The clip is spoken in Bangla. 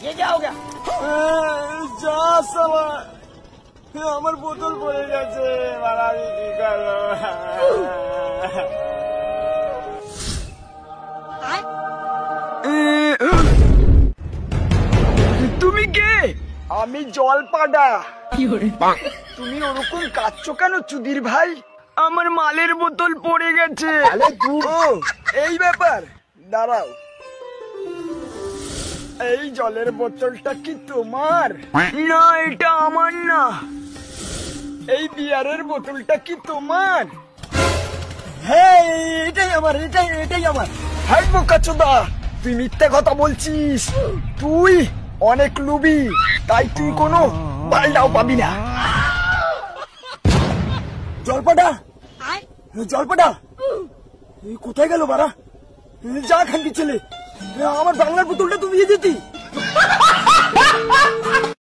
ये क्या हो गया? যা সালা আমার বোতল পড়ে গেছে মারা কি করলো তুমি কে? আমি জলপাডা। তুমি ওরকম কাঁদছো কেন চুদির ভাই? আমার মালের বোতল পড়ে গেছে। এই ব্যাপার, দাঁড়াও। এই জলের বোতলটা কি তোমার? না, এটা আমার না। এই বিয়ারের বোতলটা কি তোমার? হ্যাঁ, এটাই আমার, এটাই আমার। হ্যাঁ বোকাচোদা, তুই মিথ্যে কথা বলছিস। তুই অনেক লুবি, তাই তুই কোনো বালটাও পাবি না। জলপাটা, জলপাটা কোথায় গেল বাড়া? যা খানকি ছেলে, আমার বাংলার বোতলটা তুমি দিয়ে দিতি।